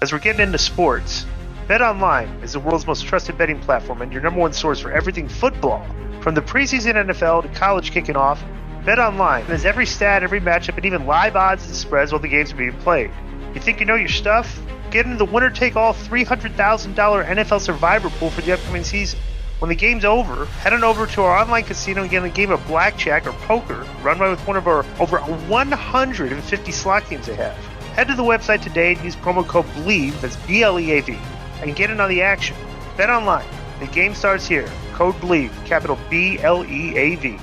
As we're getting into sports, BetOnline is the world's most trusted betting platform and your number one source for everything football. From the preseason NFL to college kicking off, BetOnline has every stat, every matchup, and even live odds and spreads while the games are being played. You think you know your stuff? Get into the winner-take-all $300,000 NFL Survivor pool for the upcoming season. When the game's over, head on over to our online casino and get a game of blackjack or poker run by with one of our over 150 slot games they have. Head to the website today and use promo code BLEAV, that's BLEAV, and get in on the action. Bet online. The game starts here. Code BLEAV, capital BLEAV.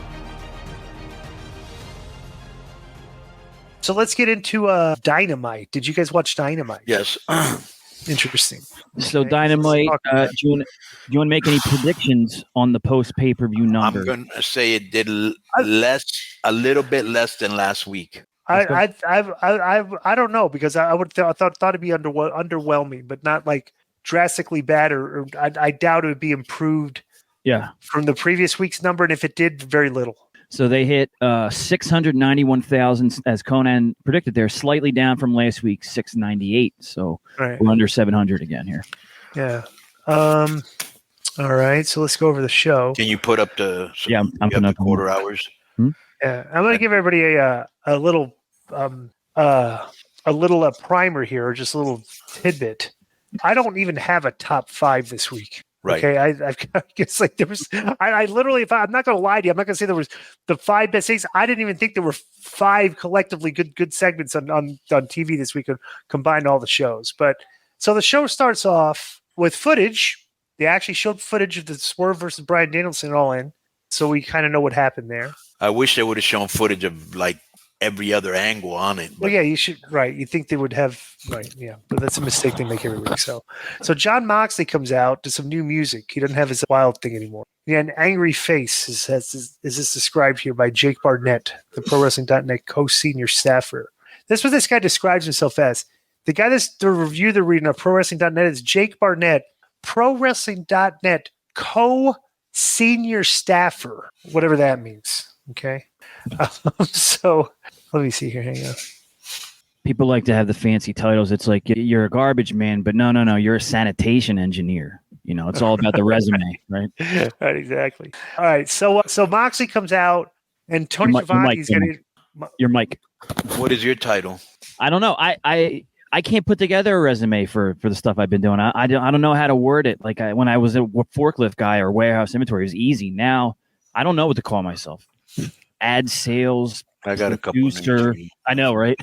So let's get into Dynamite. Did you guys watch Dynamite? Yes. Interesting. So Okay, Dynamite, do you want to make any predictions on the post pay-per-view number? I'm going to say it did a little bit less than last week. I don't know, because I thought it'd be underwhelming, but not like drastically bad, or I doubt it would be improved. Yeah, from the previous week's number, and if it did, very little. So they hit 691,000 as Konnan predicted. They're slightly down from last week's 698. So right. We're under 700 again here. Yeah. All right. So let's go over the show. Can you put up I'm putting up quarter hours? Yeah, I'm going to give everybody a little primer here, or just a little tidbit. I don't even have a top 5 this week. Right. Okay. I guess like there was. I literally, I'm not going to lie to you, I'm not going to say there was the 5 best things. I didn't even think there were 5 collectively good segments on TV this week, combined all the shows. But so the show starts off with footage. They actually showed footage of the Swerve versus Bryan Danielson all in, so we kind of know what happened there. I wish they would have shown footage of like every other angle on it. Well, yeah, you should. Right. You think they would have. Right. Yeah. But that's a mistake they make every week. So Jon Moxley comes out to some new music. He doesn't have his wild thing anymore. Yeah, an angry face is this described here by Jake Barnett, the ProWrestling.net co-senior staffer. That's what this guy describes himself as. The guy that's the review they're reading of ProWrestling.net is Jake Barnett, ProWrestling.net co-senior staffer, whatever that means. Okay. So let me see here. Hang on. People like to have the fancy titles. It's like you're a garbage man, but no. You're a sanitation engineer. You know, it's all about the resume, right? Right, exactly. All right. So Moxley comes out, and Tony Schiavone's getting your mic. What is your title? I don't know. I can't put together a resume for the stuff I've been doing. I don't know how to word it. Like when I was a forklift guy or warehouse inventory, it was easy. Now I don't know what to call myself. Ad sales. I got a couple. I know, right?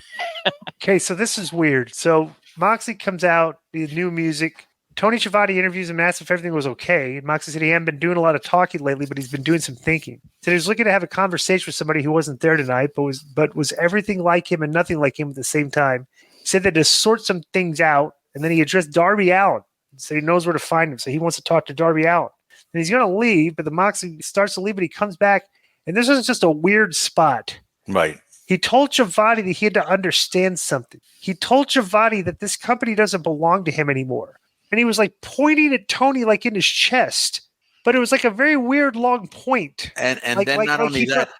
Okay, so this is weird. So Moxley comes out, the new music. Tony Schiavone interviews him, asks if everything was okay. Moxley said he hadn't been doing a lot of talking lately, but he's been doing some thinking. Said he was looking to have a conversation with somebody who wasn't there tonight, but was everything like him and nothing like him at the same time. He said that to sort some things out, and then he addressed Darby Allin. Said he knows where to find him, so he wants to talk to Darby Allin. And he's going to leave, but the Moxley starts to leave, but he comes back, and this is just a weird spot. Right. He told Schiavone that he had to understand something. He told Schiavone that this company doesn't belong to him anymore. And he was like pointing at Tony like in his chest. But it was like a very weird long point. And then not only that,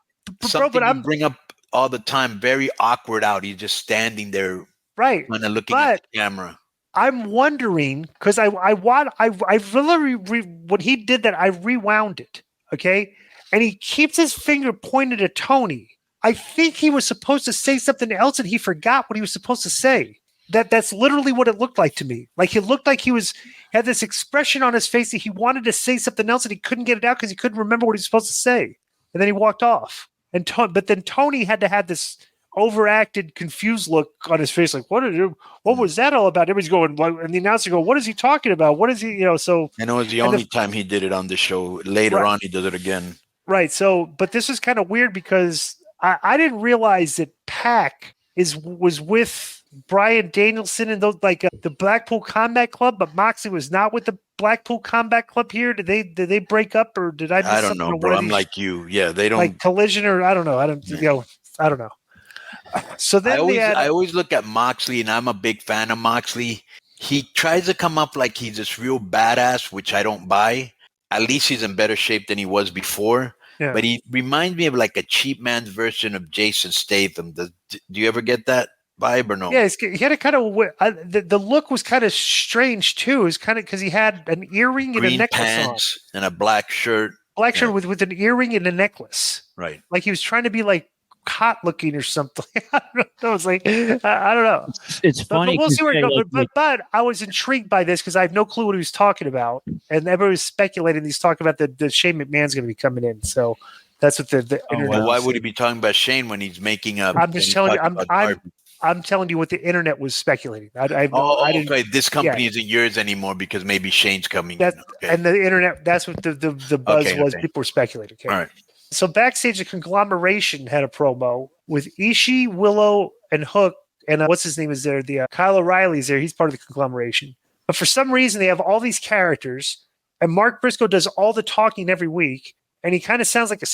something you bring up all the time, very awkward out. He's just standing there, right, kind of looking at the camera. I'm wondering, because I literally when he did that, I rewound it. Okay. And he keeps his finger pointed at Tony. I think he was supposed to say something else and he forgot what he was supposed to say. That's literally what it looked like to me. Like it looked like he had this expression on his face that he wanted to say something else and he couldn't get it out because he couldn't remember what he was supposed to say. And then he walked off. But then Tony had to have this overacted, confused look on his face, like, what was that all about? Everybody's going, and the announcer go, what is he talking about? What is he, so. And it was the only time he did it on the show. Later on, he does it again. Right. So, but this is kind of weird because I didn't realize that Pac was with Bryan Danielson and those the Blackpool Combat Club, but Moxley was not with the Blackpool Combat Club here. Did they break up or did I miss don't know, bro. I'm like you. Yeah, they don't like Collision or I don't know. I don't know. So then I always look at Moxley and I'm a big fan of Moxley. He tries to come up like he's this real badass, which I don't buy. At least he's in better shape than he was before. Yeah. But he reminds me of like a cheap man's version of Jason Statham. Do you ever get that vibe or no? Yeah, he had a kind of the look was kind of strange too. It was kind of because he had an earring and a Green necklace pants and a black shirt. black shirt with an earring and a necklace. Right. Like he was trying to be like hot looking or something. I don't know. I was like, I don't know. It's funny. But we'll see where it goes. Like, but I was intrigued by this because I have no clue what he was talking about, and everybody was speculating. He's talking about the Shane McMahon's going to be coming in. So that's what the internet. Well, why would he be talking about Shane when he's making up? I'm just telling you. I'm telling you what the internet was speculating. I didn't. Okay. This company isn't yours anymore because maybe Shane's coming in. Okay. And the internet. That's what the buzz was. People were speculating. Okay. All right. So backstage, the conglomeration had a promo with Ishii, Willow, and Hook, and what's his name is there? The Kyle O'Reilly's there. He's part of the conglomeration. But for some reason, they have all these characters, and Mark Briscoe does all the talking every week, and he kind of sounds like a.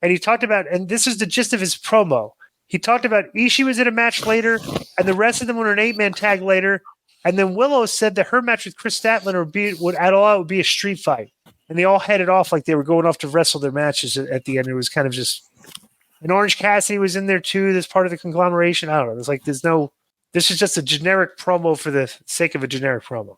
And he talked about, and this is the gist of his promo. He talked about Ishii was in a match later, and the rest of them were an 8-man tag later. And then Willow said that her match with Chris Statlander would be a street fight. And they all headed off like they were going off to wrestle their matches at the end. It was kind of just and Orange Cassidy was in there too. That's part of the conglomeration. I don't know. It's like this is just a generic promo for the sake of a generic promo.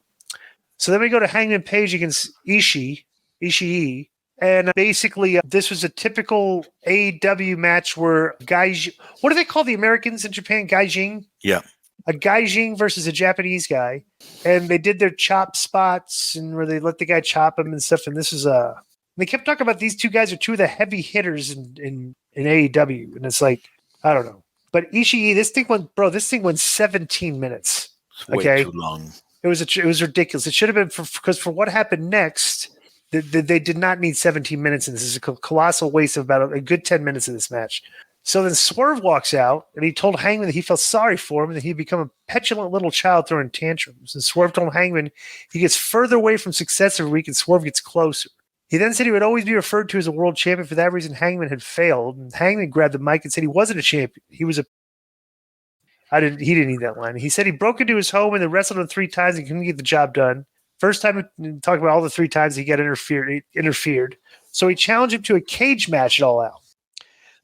So then we go to Hangman Page against Ishii. And basically, this was a typical AEW match where guys, what do they call the Americans in Japan? Gaijin? Yeah. A Gaijin versus a Japanese guy. And they did their chop spots and where they let the guy chop him and stuff. And this is they kept talking about these two guys are two of the heavy hitters in AEW. And it's like, I don't know. But Ishii, this thing went 17 minutes. Way too long. It was ridiculous. It should have been because for what happened next, they did not need 17 minutes, and this is a colossal waste of about a good 10 minutes of this match. So then Swerve walks out, and he told Hangman that he felt sorry for him and that he'd become a petulant little child throwing tantrums. And Swerve told Hangman he gets further away from success every week, and Swerve gets closer. He then said he would always be referred to as a world champion. For that reason, Hangman had failed. And Hangman grabbed the mic and said he wasn't a champion. He was he didn't need that line. He said he broke into his home and then wrestled him 3 times and couldn't get the job done. First time, talking about all the 3 times he got interfered. So he challenged him to a cage match at All Out.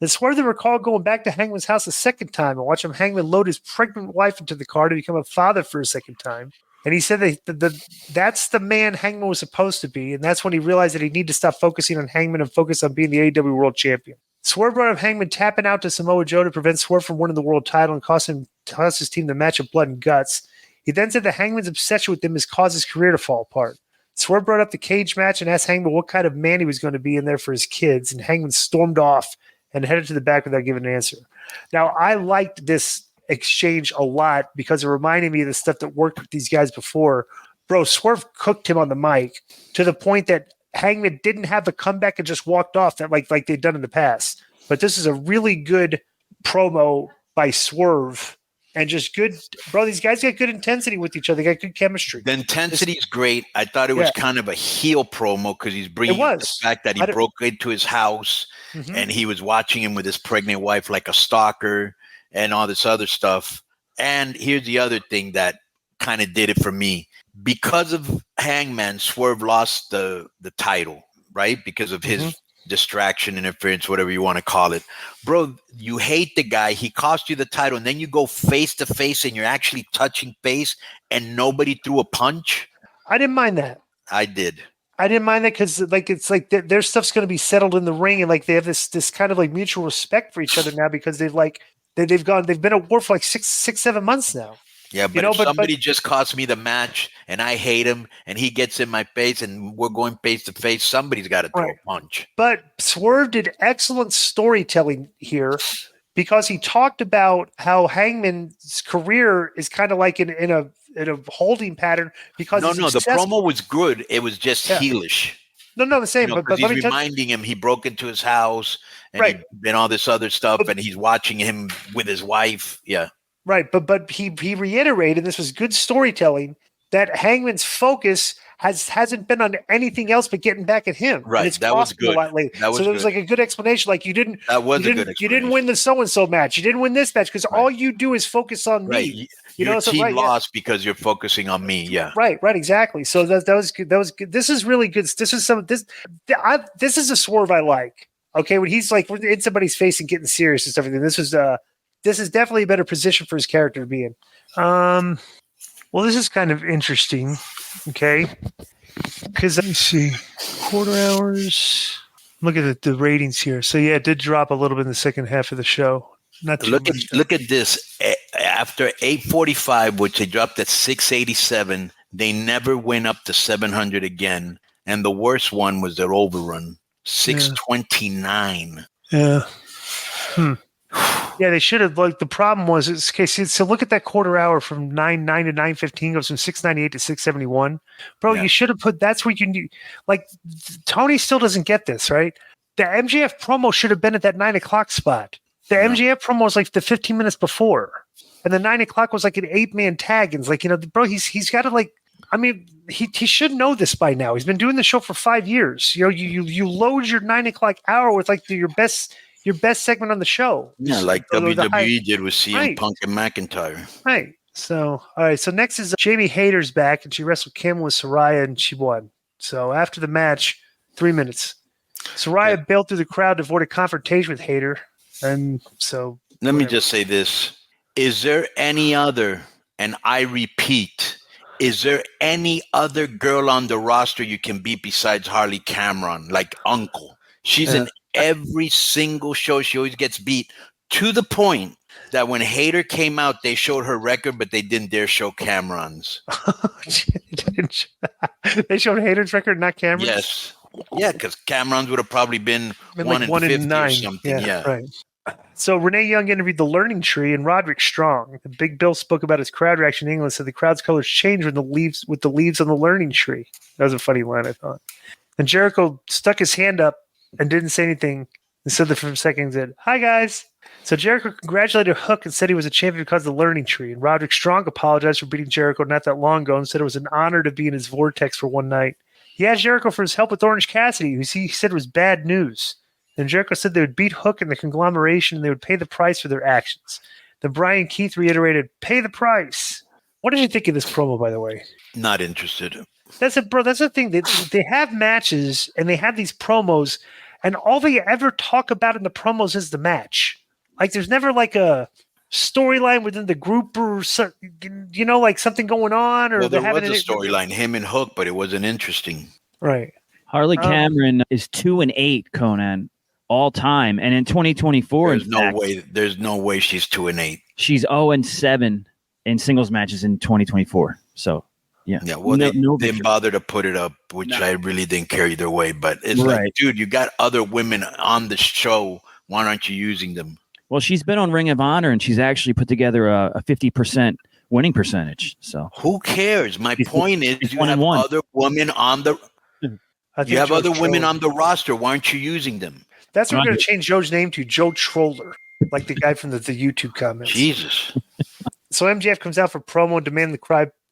Then Swerve recalled going back to Hangman's house a second time and watching Hangman load his pregnant wife into the car to become a father for a second time. And he said that that's the man Hangman was supposed to be, and that's when he realized that he needed to stop focusing on Hangman and focus on being the AEW World Champion. Swerve brought up Hangman tapping out to Samoa Joe to prevent Swerve from winning the world title and cost his team the match of blood and guts. He then said that Hangman's obsession with him has caused his career to fall apart. Swerve brought up the cage match and asked Hangman what kind of man he was going to be in there for his kids, and Hangman stormed off and headed to the back without giving an answer. Now, I liked this exchange a lot because it reminded me of the stuff that worked with these guys before. Bro, Swerve cooked him on the mic to the point that Hangman didn't have the comeback and just walked off that like they'd done in the past. But this is a really good promo by Swerve. And just good, bro. These guys got good intensity with each other. They got good chemistry. The intensity is great. I thought it was kind of a heel promo because he's bringing up the fact that he broke into his house and he was watching him with his pregnant wife like a stalker and all this other stuff. And here's the other thing that kind of did it for me. Because of Hangman, Swerve lost the title, right? Because of his distraction, interference, whatever you want to call it. Bro, you hate the guy. He cost you the title, and then you go face to face and you're actually touching face and nobody threw a punch. I didn't mind that. I did. I didn't mind that because like it's like their stuff's going to be settled in the ring, and like they have this kind of like mutual respect for each other now because they've been at war for like six, 7 months now. Yeah, but if somebody just cost me the match and I hate him and he gets in my face and we're going face to face, somebody's got to throw a punch. But Swerve did excellent storytelling here because he talked about how Hangman's career is kind of like in a holding pattern because the promo was good. It was just heelish. No, the same. But he's reminding him he broke into his house and all this other stuff, and he's watching him with his wife. Yeah. Right, but he reiterated, and this was good storytelling, that Hangman's focus hasn't been on anything else but getting back at him. Right, it's that was good. A lot lately. So there was like a good explanation. Like you didn't win the so and so match. You didn't win this match because all you do is focus on me. Your team lost because you're focusing on me. Yeah. Right, exactly. So that was good. That was good. This is really good. This is a Swerve I like. Okay, when he's like in somebody's face and getting serious and stuff. This was this is definitely a better position for his character to be in. Well, this is kind of interesting, okay? Because let me see, quarter hours. Look at the ratings here. So yeah, it did drop a little bit in the second half of the show. Not too much. Look at this. After 845, which they dropped at 687, they never went up to 700 again. And the worst one was their overrun, 629. Yeah. Yeah, they should have. Like, the problem was, so look at that quarter hour from 9 to 9:15 goes from 698 to 671. Bro, you should have put. That's where you need. Like, Tony still doesn't get this, right? The MJF promo should have been at that 9 o'clock spot. The MJF promo was like the 15 minutes before, and the 9 o'clock was like an 8-man tag. And it's like, bro, he's got to, like. I mean, he should know this by now. He's been doing the show for 5 years. You load your 9 o'clock hour with like your best segment on the show. Yeah, like WWE did with CM Punk and McIntyre. Right. So, all right. So next is Jamie Hayter's back, and she wrestled Kim with Saraya, and she won. So after the match, 3 minutes. Saraya bailed through the crowd to avoid a confrontation with Hayter. And so. Let me just say this. Is there any other, and I repeat, is there any other girl on the roster you can beat besides Harley Cameron, like Uncle? She's in every single show. She always gets beat, to the point that when Hayter came out, they showed her record, but they didn't dare show Cameron's. They showed Hayter's record, not Cameron's? Yes. Yeah, because Cameron's would have probably been like 1 in 9 or something. Yeah. Right. So Renee Young interviewed the Learning Tree and Roderick Strong. The Big Bill spoke about his crowd reaction in England, said the crowd's colors changed with the leaves on the Learning Tree. That was a funny line, I thought. And Jericho stuck his hand up and didn't say anything, and stood there for a second and said, "Hi, guys." So Jericho congratulated Hook and said he was a champion because of the Learning Tree. And Roderick Strong apologized for beating Jericho not that long ago and said it was an honor to be in his vortex for one night. He asked Jericho for his help with Orange Cassidy, who he said was bad news. And Jericho said they would beat Hook in the conglomeration and they would pay the price for their actions. Then Brian Keith reiterated, "Pay the price." What did you think of this promo, by the way? Not interested. That's the thing. They have matches and they have these promos, and all they ever talk about in the promos is the match. Like, there's never like a storyline within the group or like something going on. Or there was a storyline, him and Hook, but it wasn't interesting. Right. Harley Cameron is 2-8, Konnan, all time, and in 2024, there's no way she's 2-8. She's 0-7 in singles matches in 2024. So. Yeah. Well, they didn't bother to put it up, which I really didn't care either way. But it's like, dude, you got other women on the show. Why aren't you using them? Well, she's been on Ring of Honor, and she's actually put together a 50% winning percentage. So who cares? My point is, you have other women on the. You have other women on the roster. Why aren't you using them? That's what we're going to change Joe's name to, Joe Troller, like the guy from the YouTube comments. Jesus. So MJF comes out for promo and demanded the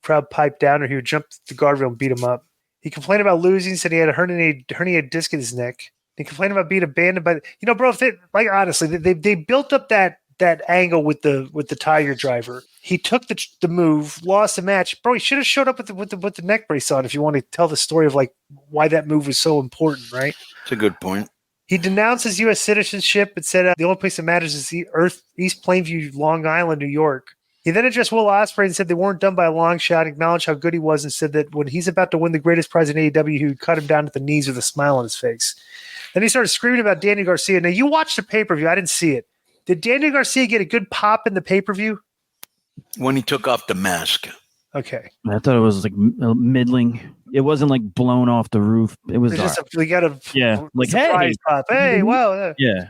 crowd pipe down, or he would jump the guardrail and beat him up. He complained about losing, said he had a herniated disc in his neck. He complained about being abandoned by bro. If honestly, they built up that angle with the Tiger Driver. He took the move, lost the match. Bro, he should have showed up with the neck brace on if you want to tell the story of like why that move was so important, right? It's a good point. He denounced his U.S. citizenship and said the only place that matters is East Plainview, Long Island, New York. He then addressed Will Ospreay and said they weren't done by a long shot, acknowledged how good he was, and said that when he's about to win the greatest prize in AEW, he would cut him down at the knees with a smile on his face. Then he started screaming about Daniel Garcia. Now, you watched the pay-per-view. I didn't see it. Did Daniel Garcia get a good pop in the pay-per-view? When he took off the mask. Okay. I thought it was like middling. It wasn't like blown off the roof. It was just we got a surprise pop. Hey, wow. Yeah.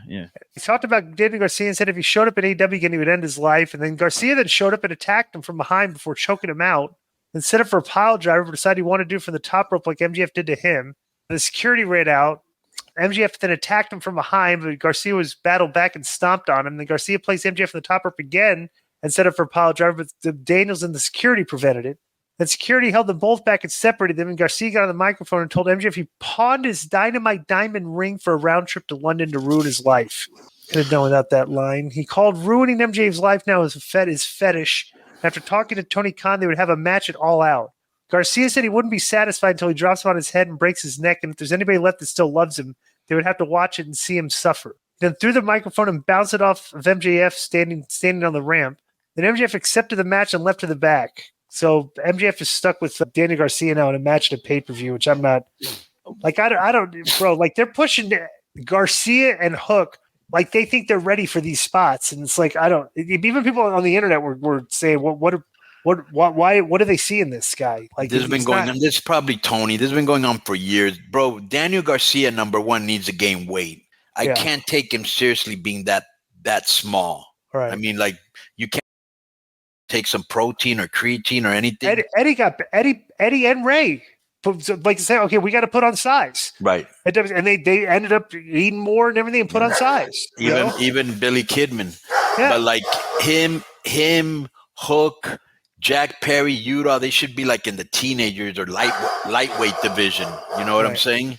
He talked about Daniel Garcia and said if he showed up at AEW again, he would end his life. And then Garcia then showed up and attacked him from behind before choking him out. And set up for a pile driver, but decided he wanted to do it from the top rope like MJF did to him. The security ran out. MJF then attacked him from behind, but Garcia was battled back and stomped on him. Then Garcia placed MJF on the top rope again and set up for a pile driver, but the Daniels and the security prevented it. Then security held them both back and separated them, and Garcia got on the microphone and told MJF he pawned his Dynamite diamond ring for a round trip to London to ruin his life. Could have done without that line. He called ruining MJF's life now his fetish. After talking to Tony Khan, they would have a match at All Out. Garcia said he wouldn't be satisfied until he drops him on his head and breaks his neck, and if there's anybody left that still loves him, they would have to watch it and see him suffer. then threw the microphone and bounced it off of MJF standing on the ramp. Then MJF accepted the match and left to the back. So MJF is stuck with Daniel Garcia now in a match at a pay-per-view, which I'm not like. I don't, bro. Like they're pushing Garcia and Hook like they think they're ready for these spots, and it's like I don't. Even people on the internet were saying, what do they see in this guy? Like this has been going on. This is probably Tony. This has been going on for years, bro. Daniel Garcia, number one, needs to gain weight. I can't take him seriously being that small. Right. I mean, like you can't take some protein or creatine or anything. Eddie and Ray. Like say, okay, we got to put on size, right? And they ended up eating more and everything and put on size. Even Billy Kidman, but like him, Hook, Jack Perry, Utah, they should be like in the teenagers or lightweight division. You know what I'm saying?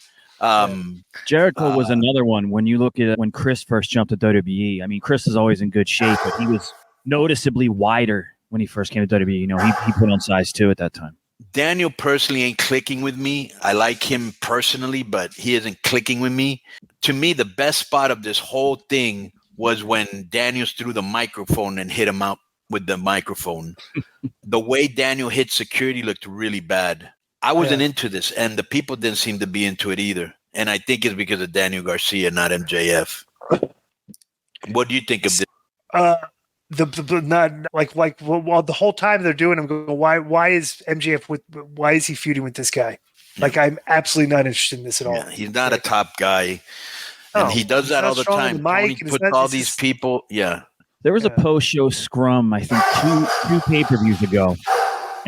Jericho was another one. When you look at when Chris first jumped to WWE, I mean, Chris is always in good shape, but he was noticeably wider when he first came to WWE. You know, he put on size too at that time. Daniel personally ain't clicking with me. I like him personally, but he isn't clicking with me. To me, the best spot of this whole thing was when Daniels threw the microphone and hit him out with the microphone. The way Daniel hit security looked really bad. I wasn't into this, and the people didn't seem to be into it either. And I think it's because of Daniel Garcia, not MJF. What do you think of this? The whole time they're doing, I'm going, why is MJF why is he feuding with this guy? Like, I'm absolutely not interested in this at all. Yeah, he's not a top guy, and he does that all the time. Tony puts all these people. Yeah, there was a post-show scrum, I think, two pay-per-views ago,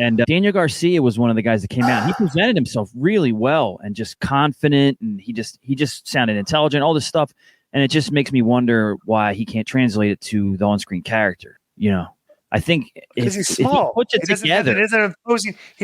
and Daniel Garcia was one of the guys that came out. He presented himself really well and just confident, and he just sounded intelligent, all this stuff. And it just makes me wonder why he can't translate it to the on-screen character. You know, I think because he's small. He puts it together. He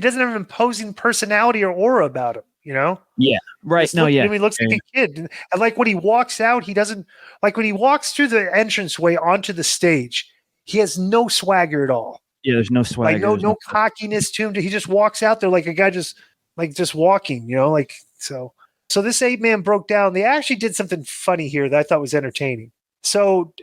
doesn't have an imposing personality or aura about him. You know? Yeah. Right. He looks like a kid. And like when he walks out, he doesn't like when he walks through the entranceway onto the stage. He has no swagger at all. Yeah, there's no swagger. Like no cockiness to him. He just walks out there like a guy just walking. You know, like so. So this 8-man broke down. They actually did something funny here that I thought was entertaining. So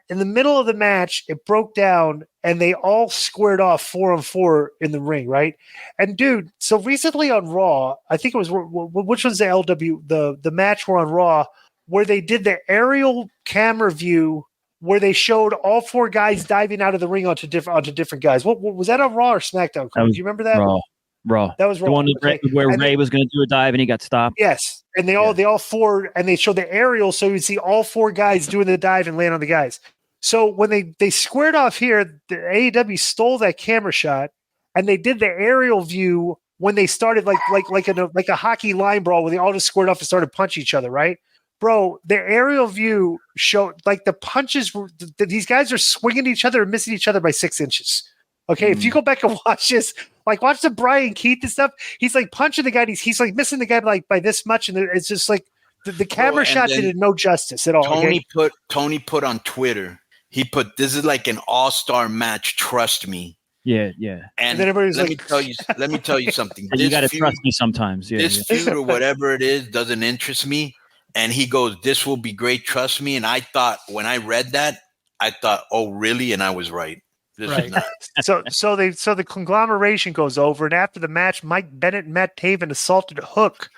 in the middle of the match, it broke down, and they all squared off 4-on-4 in the ring, right? And dude, so recently on Raw, I think it was which one's the LW the match were on Raw where they did the aerial camera view where they showed all 4 guys diving out of the ring onto different guys. What was that on Raw or SmackDown? Do you remember that? Raw. That was Raw. The one where Ray was going to do a dive and he got stopped. Yes. And they all 4, and they showed the aerial so you'd see all 4 guys doing the dive and land on the guys. So when they squared off here, the AEW stole that camera shot, and they did the aerial view when they started like a hockey line brawl where they all just squared off and started punching each other, right? Bro, the aerial view showed like the punches were these guys are swinging each other and missing each other by 6 inches. Okay, if you go back and watch this, like watch the Brian Keith and stuff, he's like punching the guy, he's like missing the guy by this much, and it's just like the camera shot did it no justice at all. Tony put on Twitter, he put this is like an all-star match, trust me. Yeah. And then everybody's let me tell you something. You got to trust me sometimes. Yeah, this feud or whatever it is doesn't interest me. And he goes, "This will be great, trust me." And I thought when I read that, I thought, "Oh, really?" And I was right. Right. So the conglomeration goes over, and after the match, Mike Bennett and Matt Taven assaulted Hook,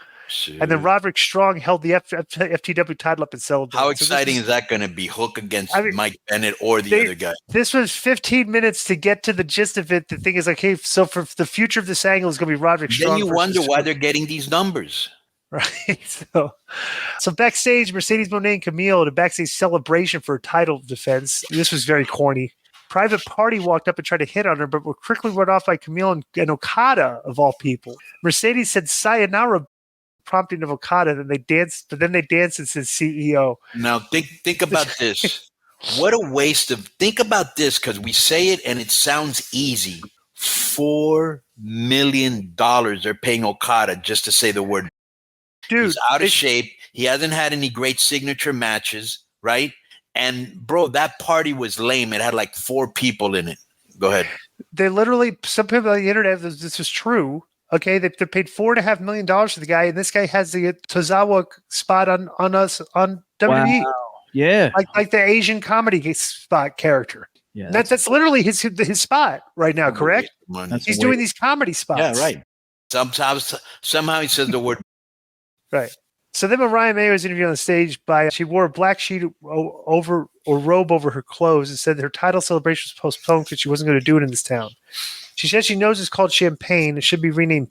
and then Roderick Strong held the FTW title up and celebrated. How exciting is that going to be? Hook against Mike Bennett or the other guy? This was 15 minutes to get to the gist of it. The thing is, okay, so for the future of this angle is going to be Roderick Strong. Then you wonder why they're getting these numbers. Right. So backstage, Mercedes Moné and Camille at a backstage celebration for a title defense. This was very corny. Private Party walked up and tried to hit on her, but were quickly run off by Camille and Okada, of all people. Mercedes said sayonara, prompting of Okada, and they danced, but then they danced and said CEO. Now, think about this. What a waste of – think about this because we say it and it sounds easy. $4 million they're paying Okada just to say the word. Dude. He's out of shape. He hasn't had any great signature matches, right? And, bro, that party was lame. It had like 4 people in it. Go ahead. They literally, some people on the internet, this is true. Okay, they paid $4.5 million for the guy, and this guy has the Tozawa spot on us on WWE. Yeah. Like the Asian comedy spot character. Yeah. That's literally his spot right now, correct? He's doing these comedy spots. Yeah, right. Somehow he says the word. Right. So then when Ryan May was interviewed on the stage, she wore a black sheet over or robe over her clothes and said her title celebration was postponed because she wasn't going to do it in this town. She said she knows it's called champagne. It should be renamed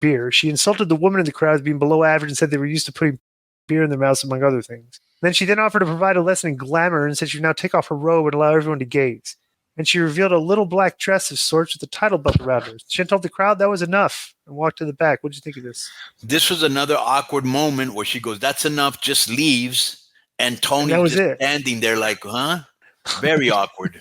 beer. She insulted the woman in the crowd as being below average and said they were used to putting beer in their mouths, among other things. Then she offered to provide a lesson in glamour and said she would now take off her robe and allow everyone to gaze. And she revealed a little black dress of sorts with a title belt around her. She told the crowd that was enough and walked to the back. What did you think of this? This was another awkward moment where she goes, "That's enough," just leaves. And Tony was just standing there like, huh? Very awkward.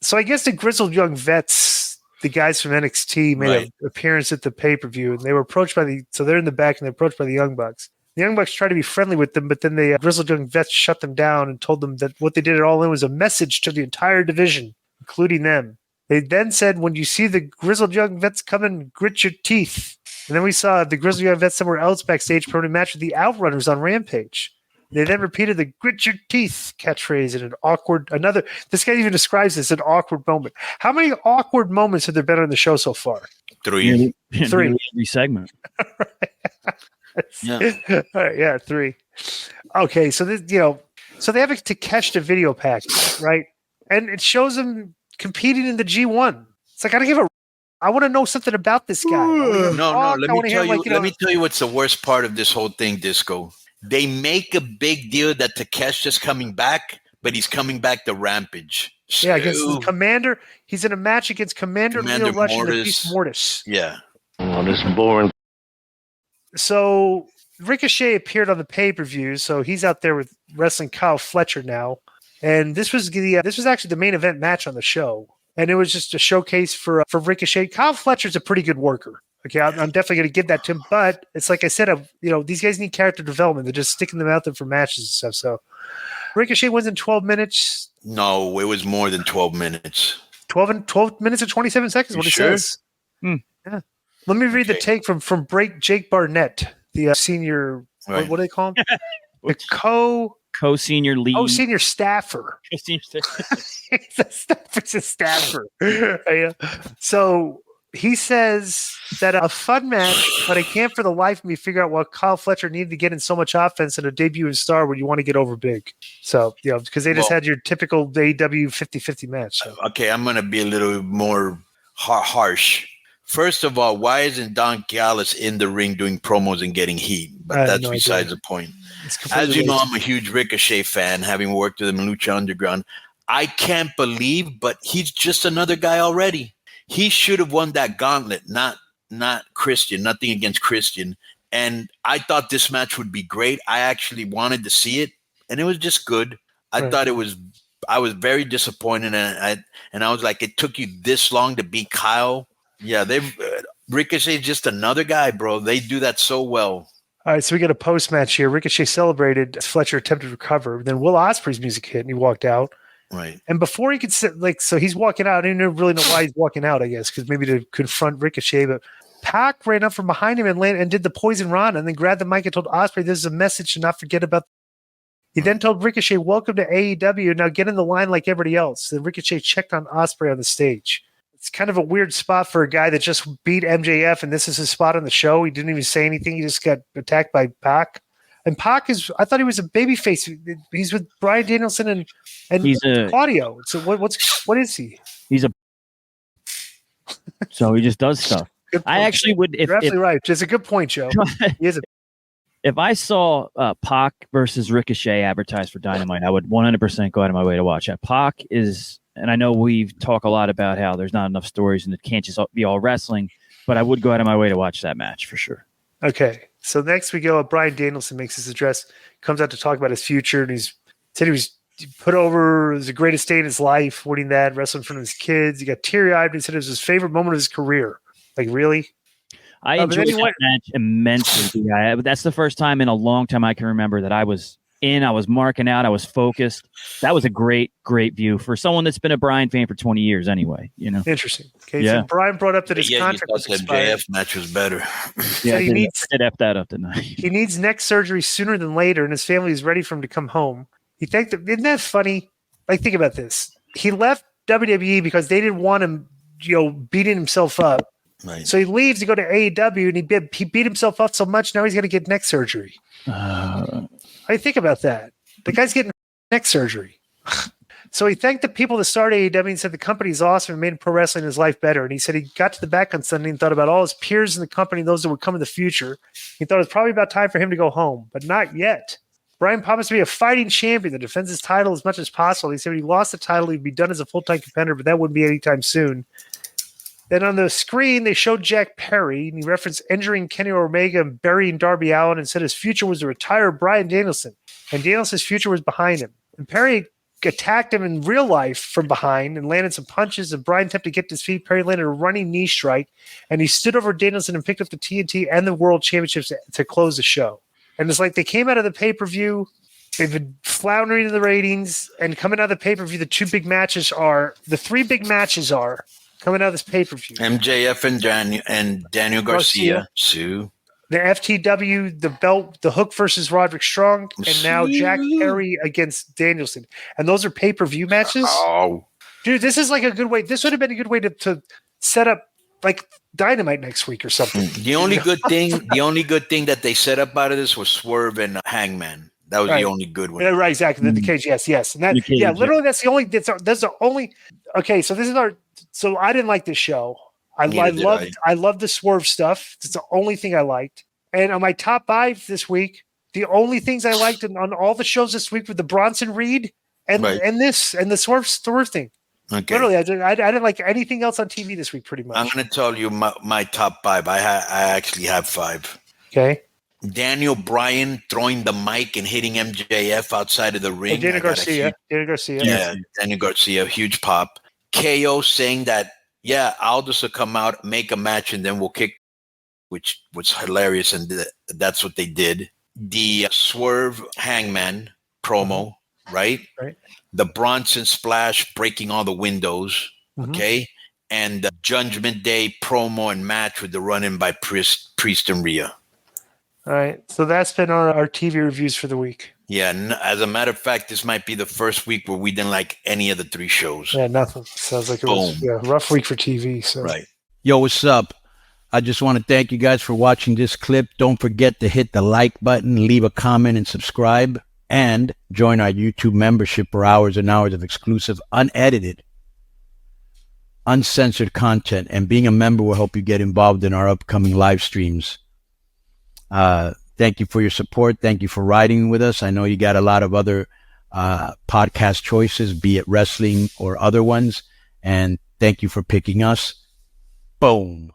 So I guess the grizzled young vets, the guys from NXT, made an appearance at the pay-per-view. And they were approached so they're in the back and they're approached by the Young Bucks. The Young Bucks tried to be friendly with them, but then the grizzled young vets shut them down and told them that what they did at All In was a message to the entire division, including them. They then said, when you see the grizzled young vets coming, grit your teeth. And then we saw the grizzled young vets somewhere else backstage promoting a match with the Outrunners on Rampage. They then repeated the grit your teeth catchphrase in this guy even describes this, an awkward moment. How many awkward moments have there been on the show so far? 3. 3. Every segment. Yeah. All right, yeah, 3. Okay, so this, so they have a Takeshita video package, right? And it shows them competing in the G1. It's like I want to know something about this guy. No. Let me tell you what's the worst part of this whole thing, Disco. They make a big deal that Takeshita's coming back, but he's coming back to Rampage. So, yeah, against Commander. He's in a match against Commander Leo Rush and the Beast Mortis. Yeah. Oh, this is boring. So Ricochet appeared on the pay-per-view, so he's out there with wrestling Kyle Fletcher now. And this was actually the main event match on the show. And it was just a showcase for Ricochet. Kyle Fletcher's a pretty good worker. Okay, I'm definitely going to give that to him. But it's like I said, these guys need character development. They're just sticking them out there for matches and stuff. So Ricochet wins in 12 minutes. No, it was more than 12 minutes. 12 minutes and 27 seconds. What it says. Yeah. Let me read the take from Jake Barnett, the senior. Right. What do they call him? The co-senior lead. Oh, senior staffer. Senior staffer. He's a staffer. Yeah. So he says that a fun match, but I can't for the life of me figure out what Kyle Fletcher needed to get in so much offense in a debut in Star when you want to get over big. So, because they just had your typical AEW 50-50 match. So. Okay, I'm going to be a little more harsh. First of all, why isn't Don Callis in the ring doing promos and getting heat? But that's besides the point. As you know, I'm a huge Ricochet fan, having worked with him in Lucha Underground. I can't believe, but he's just another guy already. He should have won that gauntlet, not Christian. Nothing against Christian. And I thought this match would be great. I actually wanted to see it, and it was just good. I thought it was. I was very disappointed, and I was like, it took you this long to beat Kyle. Yeah, Ricochet's just another guy, bro. They do that so well. All right, so we got a post-match here. Ricochet celebrated. Fletcher attempted to recover. Then Will Ospreay's music hit, and he walked out. Right. And before he could so he's walking out. I didn't really know why he's walking out, I guess, because maybe to confront Ricochet. But Pac ran up from behind him and did the poison rana, and then grabbed the mic and told Ospreay, this is a message to not forget about. He then told Ricochet, welcome to AEW. Now get in the line like everybody else. Then Ricochet checked on Ospreay on the stage. It's kind of a weird spot for a guy that just beat MJF, and this is his spot on the show. He didn't even say anything. He just got attacked by Pac. And Pac I thought he was a babyface. He's with Bryan Danielson and Claudio. So what is he? So he just does stuff. I actually would. You're absolutely right. It's a good point, Joe. He is if I saw Pac versus Ricochet advertised for Dynamite, I would 100% go out of my way to watch that. Pac is. And I know we've talked a lot about how there's not enough stories and it can't just be all wrestling, but I would go out of my way to watch that match for sure. Okay. So next we go, Bryan Danielson makes his address, comes out to talk about his future, and said he was put over as the greatest day in his life, winning that, wrestling in front of his kids. He got teary-eyed and he said it was his favorite moment of his career. Like, really? I enjoyed that match immensely. That's the first time in a long time I can remember that I was in. I was marking out. I was focused. That was a great view for someone that's been a Bryan fan for 20 years anyway, you know. Interesting. Okay, yeah. So Bryan brought up that his contract was expired. MJF match was better. Yeah, so I did F that up tonight. He needs neck surgery sooner than later, and his family is ready for him to come home. He thanked them. Isn't that funny? Like, think about this. He left WWE because they didn't want him, beating himself up. Right. So he leaves to go to AEW, and he beat himself up so much, now he's going to get neck surgery. I think about that. The guy's getting neck surgery. So he thanked the people that started AEW and said the company's awesome and made pro wrestling his life better. And he said he got to the back on Sunday and thought about all his peers in the company and those that would come in the future. He thought it was probably about time for him to go home, but not yet. Bryan promised to be a fighting champion that defends his title as much as possible. He said if he lost the title, he'd be done as a full-time competitor, but that wouldn't be anytime soon. Then on the screen, they showed Jack Perry, and he referenced injuring Kenny Omega and burying Darby Allin and said his future was to retire Bryan Danielson, and Danielson's future was behind him. And Perry attacked him in real life from behind and landed some punches, and Bryan attempted to get to his feet. Perry landed a running knee strike, and he stood over Danielson and picked up the TNT and the World Championships to close the show. And it's like they came out of the pay-per-view, they've been floundering in the ratings, and coming out of the pay-per-view, the three big matches are coming out of this pay-per-view. MJF and Daniel Garcia. Sue. The FTW, the belt, the Hook versus Roderick Strong, and now Jack Perry against Danielson. And those are pay-per-view matches? Oh. Dude, this is like a good way. This would have been a good way to set up like Dynamite next week or something. The only good thing that they set up out of this was Swerve and Hangman. That was the only good one. Yeah, right, exactly. The cage, yes. And that, literally that's the only okay, so this is so I didn't like this show. I loved the Swerve stuff. It's the only thing I liked. And on my top 5 this week, the only things I liked on all the shows this week were the Bronson Reed and the Swerve thing. Okay. Literally, I didn't like anything else on TV this week. Pretty much. I'm going to tell you my top 5. I actually have 5. Okay. Daniel Bryan throwing the mic and hitting MJF outside of the ring. Daniel Garcia. Yeah, Daniel Garcia, huge pop. KO saying that, Aldous will come out, make a match, and then we'll kick, which was hilarious, and that's what they did. The Swerve Hangman promo, right? Right. The Bronson Splash breaking all the windows, okay? And the Judgment Day promo and match with the run-in by Priest and Rhea. All right, so that's been our TV reviews for the week. Yeah, as a matter of fact, this might be the first week where we didn't like any of the 3 shows. Yeah, nothing. Sounds like it was a rough week for TV. So. Right. Yo, what's up? I just want to thank you guys for watching this clip. Don't forget to hit the like button, leave a comment, and subscribe. And join our YouTube membership for hours and hours of exclusive, unedited, uncensored content. And being a member will help you get involved in our upcoming live streams. Thank you for your support. Thank you for riding with us. I know you got a lot of other podcast choices, be it wrestling or other ones. And thank you for picking us. Boom.